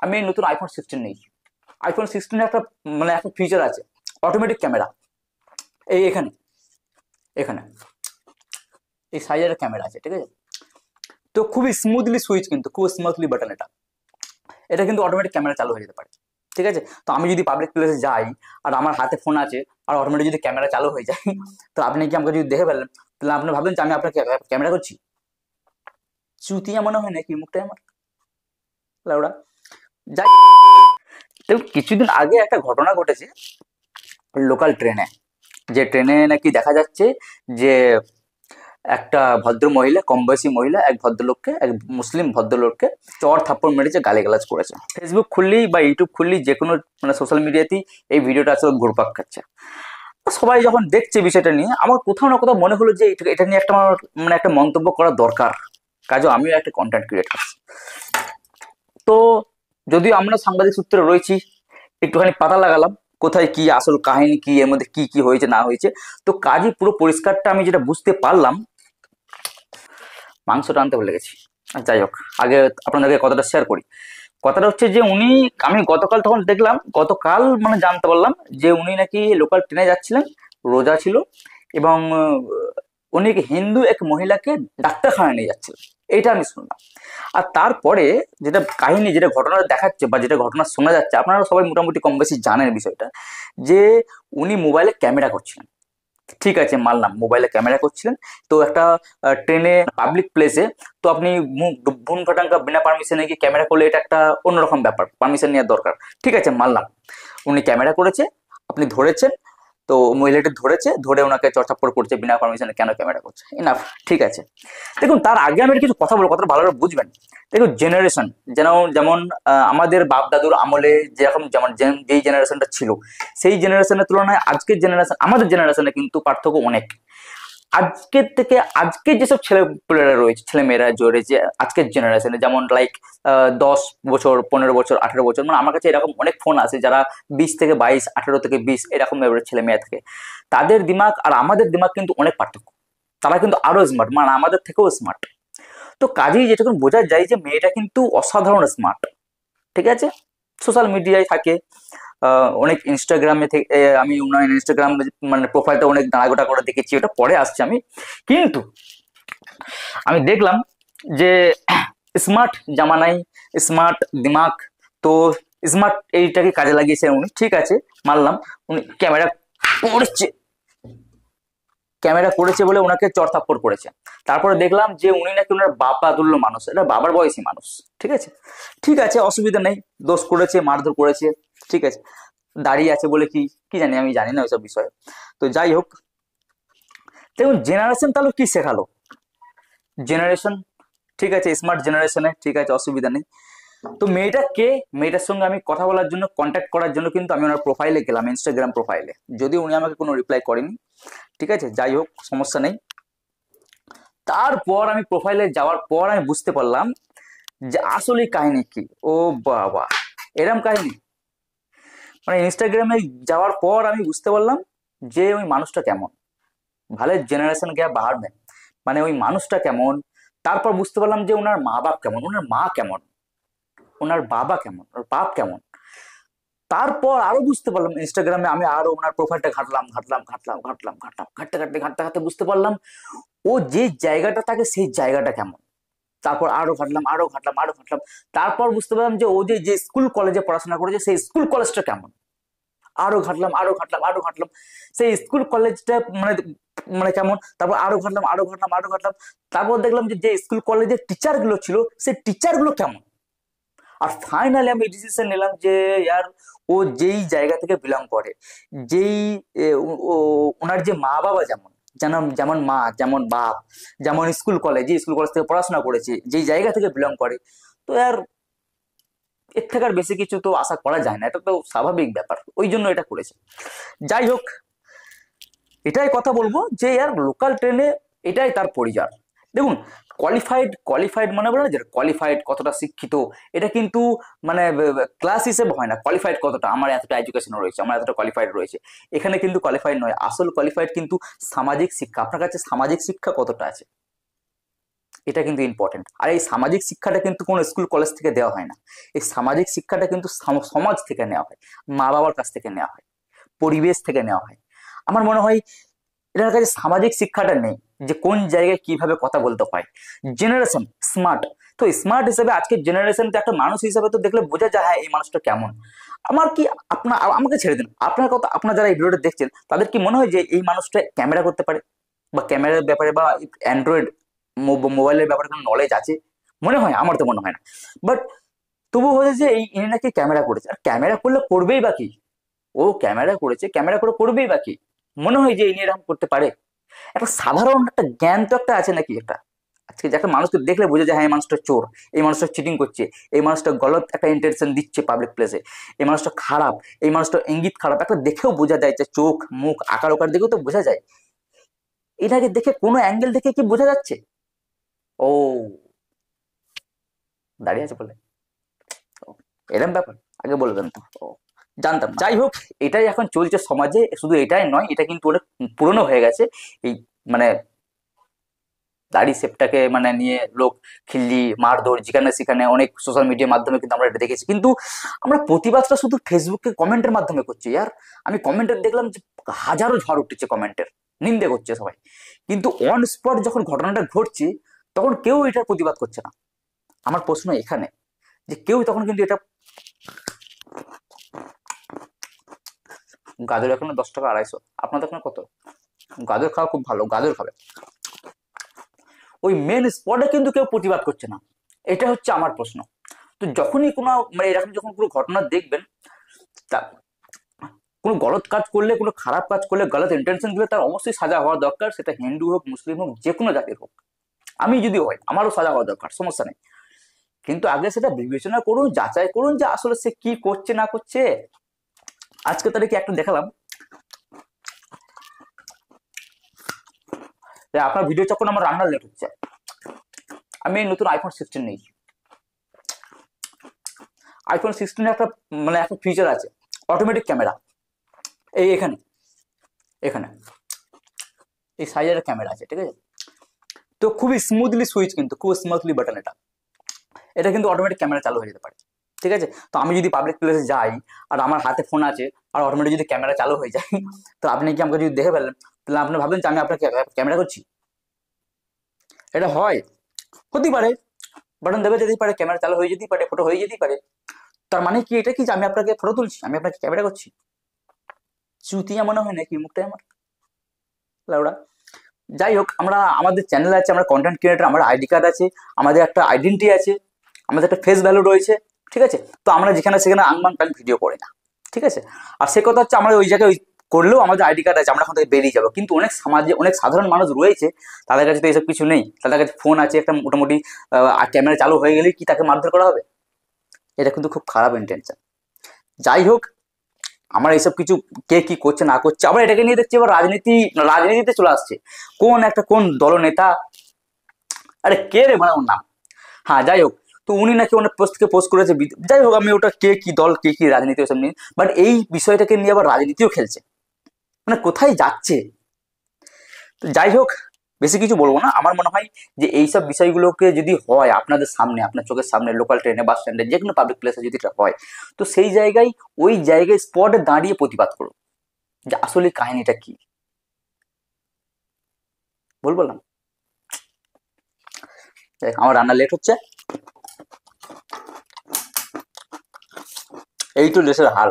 আমি এই নতুন আইফোন 16 নিয়েছি। আইফোন 16 একটা মানে একটা ফিচার আছে, অটোমেটিক ক্যামেরা। এই এখানে এখানে এই সাইজের ক্যামেরা আছে, ঠিক আছে। তো খুবই স্মুথলি সুইচ, কিন্তু খুব স্মুথলি বাটন এটা। এটা কিন্তু অটোমেটিক ক্যামেরা চালু হয়ে যেতে পারে, ঠিক আছে। তো আমি যদি পাবলিক প্লেসে যাই আর আমার হাতে ফোন আছে আর অটোমেটিক যদি ক্যামেরা চালু হয়ে যায়, তো আপনি কি আমাকে যদি দেখে ফেলেন, তাহলে আপনি ভাবলেন যে আমি আপনাকে ক্যামেরা করছি? চুতিয়া মনে হয় নাকি মুখটাই আমার লাউড়া। যাই, তো কিছুদিন আগে একটা ঘটনা ঘটেছে লোকাল ট্রেনে, যে ট্রেনে নাকি দেখা যাচ্ছে যে একটা ভদ্র মহিলা, কম বয়সী মহিলা, এক ভদ্রলোককে, এক মুসলিম ভদ্রলোককে চর থাপ্পড় মেরেছে, গালিগালাজ করেছে। ফেসবুক খুললেই বা ইউটিউব খুললেই যে কোনো মানে সোশ্যাল মিডিয়াতেই এই ভিডিওটা আসলে ঘুরপাক খাচ্ছে। সবাই যখন দেখছে বিষয়টা নিয়ে, আমার কোথাও না কোথাও মনে হলো যে এটা নিয়ে একটা আমার মানে একটা মন্তব্য করা দরকার, কাজে আমিও একটা কন্টেন্ট ক্রিয়েট করছি। তো যদিও আমরা সাংবাদিক সূত্রে রয়েছি, একটুখানি পাতা লাগালাম কোথায় কি আসল কাহিনী কি, এর মধ্যে কি কি হয়েছে না হয়েছে। তো কাজই পুরো পরিষ্কারটা আমি যেটা বুঝতে পারলাম, মাংসটা আনতে ভুলে গেছি। যাই হোক, আগে আপনাদেরকে কথাটা শেয়ার করি। কথাটা হচ্ছে যে আমি গতকাল তখন দেখলাম, গতকাল মানে জানতে পারলাম যে উনি নাকি লোকাল ট্রেনে যাচ্ছিলেন, রোজা ছিল, এবং উনি হিন্দু এক মহিলাকে ডাক্তারখানায় নিয়ে যাচ্ছিলেন, এইটা আমি শুনলাম। আর তারপরে যেটা কাহিনী, যেটা ঘটনা দেখাচ্ছে বা যেটা ঘটনা শোনা যাচ্ছে, আপনারা সবাই মোটামুটি কম বেশি জানেন বিষয়টা, যে উনি মোবাইলে ক্যামেরা করছিলেন। ঠিক আছে, মানলাম মোবাইলে ক্যামেরা করছিলেন। তো একটা ট্রেনে পাবলিক প্লেসে, তো আপনি মুখ ভুন ফাটাঙ্কা বিনা পারমিশনে গিয়ে ক্যামেরা করলে এটা একটা অন্যরকম ব্যাপার, পারমিশন নেওয়ার দরকার। ঠিক আছে, মানলাম উনি ক্যামেরা করেছে, আপনি ধরেছেন। তো মহিলাটি ধরেছে, ধরে ওনাকে চড়চাপ্পড় করছে বিনা পারমিশনে, কেন ক্যামেরা করছে, ইনাফ, ঠিক আছে। দেখুন, তার আগে আমি কিছু কথা বলবো, কথাটা ভালোভাবে বুঝবেন। দেখুন, জেনারেশন যেমন আমাদের বাপ দাদুর আমলে যেরকম, যেমন যেই জেনারেশনটা ছিল, সেই জেনারেশনের তুলনায় আজকের জেনারেশন, আমাদের জেনারেশনে কিন্তু পার্থক্য অনেক। আজকের থেকে আজকের যেসব ছেলেপেলেরা রয়েছে, ছেলেমেয়েরা রয়েছে আজকের জেনারেশনে, যেমন লাইক 10 বছর, 15 বছর, 18 বছর, মানে আমার কাছে এরকম অনেক ফোন আছে যারা 20 থেকে 22, 18 থেকে 20 এরকম ছেলে মেয়ে থাকে। তাদের দিমাগ আর আমাদের দিমাগ কিন্তু অনেক পার্থক্য। তারা কিন্তু আরো স্মার্ট, মানে আমাদের থেকেও স্মার্ট। তো কাজেই যেটুকু বোঝা যায় যে মেয়েটা কিন্তু অসাধারণ স্মার্ট, ঠিক আছে। সোশ্যাল মিডিয়ায় থাকে, অনেক ইনস্টাগ্রামে থেকে আমি ওনার ইনস্টাগ্রাম মানে প্রোফাইলটা অনেক দাঁড়াগোটা করে দেখেছি, ওটা পরে আসছে আমি। কিন্তু আমি দেখলাম যে স্মার্ট জামানাই স্মার্ট দিমাগ, তো স্মার্ট এইটাকে কাজে লাগিয়েছেন উনি, ঠিক আছে, মানলাম। উনি ক্যামেরা করেছে বলে ওনাকে চড়থাপ্পড় করেছে। তারপরে দেখলাম যে উনি নাকি ওনার বাবা তুল্য মানুষ, এটা বাবার বয়সী মানুষ, ঠিক আছে। ঠিক আছে, অসুবিধা নেই, দোষ করেছে, মারধর করেছে, ঠিক আছে। দাঁড়িয়ে আছে বলে কি কি জানি, আমি জানি না ওইসব বিষয়ে। তো যাই হোক, দেখুন জেনারেশন তাহলে কি শেখালো, জেনারেশন, ঠিক আছে, স্মার্ট জেনারেশনে, ঠিক আছে, অসুবিধা নেই। তো মেয়েটা কে, মেয়েটার সঙ্গে আমি কথা বলার জন্য, কন্ট্যাক্ট করার জন্য কিন্তু আমি ওনার প্রোফাইলে গেলাম, ইনস্টাগ্রাম প্রোফাইলে, যদিও উনি আমাকে কোনো রিপ্লাই করেনি, ঠিক আছে, যাই হোক, সমস্যা নেই। তারপর আমি প্রোফাইলে যাওয়ার পর আমি বুঝতে পারলাম যে আসলে কাহিনী কি। ও বাবা, এরম কাহিনী, মানে ইনস্টাগ্রামে যাওয়ার পর আমি বুঝতে পারলাম যে ওই মানুষটা কেমন। ভালো জেনারেশন গ্যাপ বাড়বে, মানে ওই মানুষটা কেমন। তারপর বুঝতে পারলাম যে ওনার মা বাপ কেমন, ওনার মা কেমন, ওনার বাবা কেমন, ওর বাপ কেমন। তারপর আরো বুঝতে পারলাম, ইনস্টাগ্রামে আমি আরো ওনার প্রোফাইলটা ঘাটলাম ঘাটলাম ঘাটলাম ঘাটলাম ঘাটলাম, ঘাটতে ঘাটতে ঘাটতে ঘাটতে বুঝতে পারলাম ও যে জায়গাটা থাকে সেই জায়গাটা কেমন। তারপর আরো ঘাটলাম আরো ঘাটলাম আরো ঘাটলাম, তারপর বুঝতে পারলাম যে ও যে যে স্কুল কলেজে পড়াশোনা করেছে সেই স্কুল কলেজটা কেমন। আরো ঘাটলাম আরো ঘাটলাম আরো ঘাটলাম, সেই স্কুল কলেজটা মানে মানে কেমন। তারপর আরো ঘাটলাম আরো ঘাটলাম আরো ঘাটলাম, তারপর দেখলাম যে যে স্কুল কলেজের টিচার গুলো ছিল সেই টিচার গুলো কেমন। আর ফাইনালি আমি ডিসিশন নিলাম যে ইয়ার, ও যেই জায়গা থেকে বিলং করে, যেই ওনার যে মা বাবা যেমন, যেন যেমন মা যেমন বাপ, যেমন স্কুল কলেজ, যে স্কুল কলেজ থেকে পড়াশোনা করেছে, যেই জায়গা থেকে বিলং করে, তো ইয়ার এর থেকে আর বেশি কিছু তো আশা করা যায় না, এটা তো স্বাভাবিক ব্যাপার, ওই জন্য এটা করেছে। যাই হোক, এটাই কথা বলবো যে ইয়ার লোকাল ট্রেনে এটাই তার পরিচয়। দেখুন, কোয়ালিফাইড মানে বলে না যে কোয়ালিফাইড কতটা শিক্ষিত, এটা কিন্তু মানে ক্লাস হিসেবে হয় না। কোয়ালিফাইড কতটা, আমার এতটা এডুকেশন রয়েছে, আমার এতটা কোয়ালিফাইড রয়েছে, এখানে কিন্তু কোয়ালিফাইড নয়। আসল কোয়ালিফাইড কিন্তু সামাজিক শিক্ষা। আপনার কাছে সামাজিক শিক্ষা কতটা আছে, এটা কিন্তু ইম্পর্টেন্ট। আর এই সামাজিক শিক্ষাটা কিন্তু কোনো স্কুল কলেজ থেকে দেওয়া হয় না, এই সামাজিক শিক্ষাটা কিন্তু সমাজ থেকে নেওয়া হয়, মা বাবার কাছ থেকে নেওয়া হয়, পরিবেশ থেকে নেওয়া হয়। আমার মনে হয় এটার কাছে সামাজিক শিক্ষাটা নেই, যে কোন জায়গায় কিভাবে কথা বলতে হয়। জেনারেশন স্মার্ট, তো স্মার্ট হিসেবে আজকের জেনারেশন তো একটা মানুষ হিসেবে তো দেখলে বোঝা যায় হ্যাঁ এই মানুষটা কেমন। আমার কি আপনার আমাকে ছেড়ে দিন, আপনার কথা, আপনার যারা এই ভিডিওটা দেখছেন তাদের কি মনে হয় যে এই মানুষটা ক্যামেরা করতে পারে, বা ক্যামেরার ব্যাপারে বা অ্যান্ড্রয়েড মোবাইলের ব্যাপারে কোনো নলেজ আছে? মনে হয়? আমার তো মনে হয় না। বাট তবু হয়েছে যে এই ইনি নাকি ক্যামেরা করেছে, আর ক্যামেরা করলে করবেই বা কি? ও ক্যামেরা করেছে, ক্যামেরা করে করবেই বা কি? মনে হয় যে ইনি এরকম করতে পারে? একটা সাধারণ একটা জ্ঞান তো একটা আছে নাকি একটা? আজকে যে একটা মানুষকে দেখলে বোঝা যায় হ্যাঁ এই মানুষটা চোর, এই মানুষটা চিটিং করছে, এই মানুষটা গলত একটা ইন্টেনশন দিচ্ছে পাবলিক প্লেসে, এই মানুষটা খারাপ, এই মানুষটা ইঙ্গিত খারাপ, একটা দেখেও বোঝা যায়, যে চোখ মুখ আকার ওকার দেখেও তো বোঝা যায়। এটাকে দেখে কোনো অ্যাঙ্গেল দেখে কি বোঝা যাচ্ছে? ও দাঁড়িয়ে আছে বলে, ও, এরম ব্যাপার, আগে বলবেন তো। ও জানতাম না। যাই হোক, এটাই এখন চলছে সমাজে, শুধু এটাই নয়, এটা কিন্তু অনেক পুরনো হয়ে গেছে। এই মানে দাড়ি সেপটাকে মানে নিয়ে লোক খিল্লি মারধর যেখানে সেখানে অনেক সোশ্যাল মিডিয়ার মাধ্যমে কিন্তু আমরা এটা দেখেছি। কিন্তু আমরা প্রতিবাদটা শুধু ফেসবুকে কমেন্টের মাধ্যমে করছি। আর আমি কমেন্টের দেখলাম যে হাজারো ঝড় উঠেছে কমেন্টের, নিন্দে করছে সবাই, কিন্তু অন স্পট যখন ঘটনাটা ঘটছে তখন কেউ এটার প্রতিবাদ করছে না। আমার প্রশ্ন এখানে, যে কেউ তখন কিন্তু এটা, গাজর এখন 10 টাকা 250, আপনাদের ওখানে কত? গাজর খাওয়া খুব ভালো, গাজর খাবে। ওই মেন স্পটে কিন্তু কেউ প্রতিবাদ করছে না, এটা হচ্ছে আমার প্রশ্ন। তো যখনই কোনো মানে এরকম যখন কোনো ঘটনা দেখবেন, তা কোনো গলত কাজ করলে, কোনো খারাপ কাজ করলে, গলত ইন্টেনশন দিলে তার অবশ্যই সাজা হওয়া দরকার, সেটা হিন্দু হোক মুসলিম হোক যে কোনো জাতির হোক। আমি যদি হয় আমারও সাজা হওয়া দরকার, সমস্যা নেই। কিন্তু আগে সেটা বিবেচনা করুন, যাচাই করুন যে আসলে সে কি করছে না করছে। আজকে তাদেরকে একটা দেখালাম, আপনার ভিডিও যখন আমার রান্নার লেট হচ্ছে, আমি নতুন iPhone 16 নিয়েছি। iPhone 16 একটা মানে একটা ফিচার আছে, অটোমেটিক ক্যামেরা। এই এখানে এখানে এই সাইজের ক্যামেরা আছে, ঠিক আছে? তো খুবই স্মুথলি সুইচ, কিন্তু খুব স্মুথলি বাটন, এটা এটা কিন্তু অটোমেটিক ক্যামেরা চালু হয়ে যেতে পারে, ঠিক আছে? তো আমি যদি পাবলিক প্লেসে যাই আর আমার হাতে ফোন আছে আর অটোমেটিক যদি ক্যামেরা চালু হয়ে যায়, তো আপনি কি আমাকে যদি দেখে ফেলেন, তাহলে আপনি ভাববেন যে আমি আপনার ক্যামেরা করছি? এটা হয়, হতেই পারে, বাটন দেবে যেতেই পারে, ক্যামেরা চালু হয়ে যেতেই পারে, ফটো হয়ে যেতেই পারে। তার মানে কি এটা কি যে আমি আপনাকে ফটো তুলছি, আমি আপনাকে ক্যামেরা করছি? চুতিয়া মনে হয় নাকি মুখটাই আমার, লাউড়া। যাই হোক, আমরা আমাদের চ্যানেল আছে, আমরা কন্টেন্ট ক্রিয়েটার, আমার আইডি কার্ড আছে, আমাদের একটা আইডেন্টি আছে, আমাদের একটা ফেস ভ্যালু রয়েছে, ঠিক আছে? তো আমরা যেখানে সেখানে আনবান প্ল্যান ভিডিও করি না, ঠিক আছে? আর সে কথা হচ্ছে, আমরা ওই জায়গায় করলেও আমাদের আইডি কার্ড আছে, আমরা ওখান থেকে বেরিয়ে যাবো। কিন্তু অনেক সমাজে অনেক সাধারণ মানুষ রয়েছে, তাদের কাছে তো এইসব কিছু নেই, তাদের কাছে ফোন আছে একটা মোটামুটি, ক্যামেরা চালু হয়ে গেলেই কি তাকে মারধর করা হবে? এটা কিন্তু খুব খারাপ ইন্টেনশন। যাই হোক, আমার এইসব কিছু কে কি করছে না করছে, আবার এটাকে নিয়ে দেখছি আবার রাজনীতিতে চলে আসছে। কোন একটা কোন দলনেতা, আরে কে রে মানে ওর নাম, হ্যাঁ যাই হোক, তো উনি নাকি অনেক পোস্ট থেকে পোস্ট করেছে, যাই হোক আমি ওটা কে কি দল কে কি রাজনীতি ওসব নিয়ে, বাট এই বিষয়টাকে নিয়ে আবার রাজনীতিও খেলছে, মানে কোথায় যাচ্ছে? তো যাই হোক, বেশি কিছু বলবো না। আমার মনে হয় যে এইসব বিষয়গুলোকে যদি হয় আপনাদের সামনে, আপনার চোখের সামনে, লোকাল ট্রেনে, বাস স্ট্যান্ডে, যে কোনো পাবলিক প্লেসে যদি এটা হয়, তো সেই জায়গায় ওই জায়গায় স্পটে দাঁড়িয়ে প্রতিবাদ করুন যে আসলে কাহিনীটা কি। বললাম আমার রান্না লেট হচ্ছে, এই তো দেশের হাল।